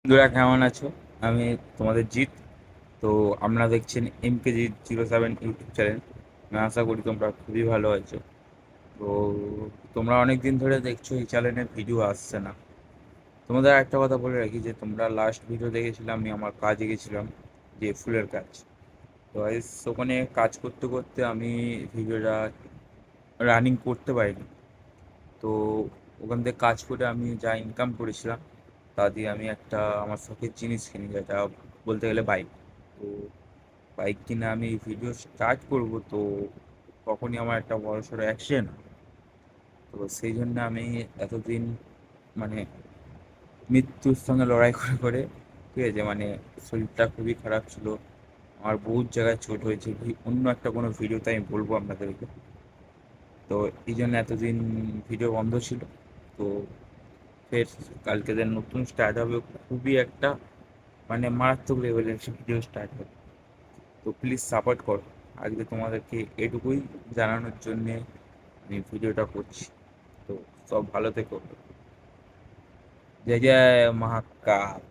বন্ধুরা, কেমন আছো? আমি তোমাদের জিৎ। তো আপনারা দেখছেন MK07 ইউটিউব চ্যানেল। আমি আশা করি তোমরা খুবই ভালো আছো। তো তোমরা অনেক দিন ধরে দেখছো এই চ্যানেলে ভিডিও আসছে না। তোমাদের একটা কথা বলে রাখি যে তোমরা লাস্ট ভিডিও দেখেছিলাম, আমি আমার কাজে গেছিলাম, যে ফুলের কাজ। তো ওখানে কাজ করতে করতে আমি ভিডিওটা রানিং করতে পারিনি। তো ওখান থেকে কাজ করে আমি যা ইনকাম করেছিলাম তা দিয়ে আমি একটা আমার শখের জিনিস কিনি, যেটা বলতে গেলে বাইক। তো বাইক কিনে আমি ভিডিও স্টার্ট করব, তো তখনই আমার একটা বড় সড়ো অ্যাক্সিডেন্ট। তো সেই জন্য আমি এতদিন মানে মৃত্যুর সঙ্গে লড়াই করে করে, ঠিক আছে, শরীরটা খুবই খারাপ ছিল। আমার বহুত জায়গায় চোট হয়েছে, অন্য একটা কোনো ভিডিওতে আমি বলবো আপনাদেরকে। তো এই জন্য এতদিন ভিডিও বন্ধ ছিল। তো ফের কালকে দিন নতুন স্টার্ট হবে, খুবই একটা মারাত্মক লেভেলের ভিডিও স্টার্ট হবে। তো প্লিজ সাপোর্ট করো। আজকে তোমাদেরকে এটুকুই জানানোর জন্যে আমি ভিডিওটা করছি। তো সব ভালো থেকো। জয় জয় মহাকাল।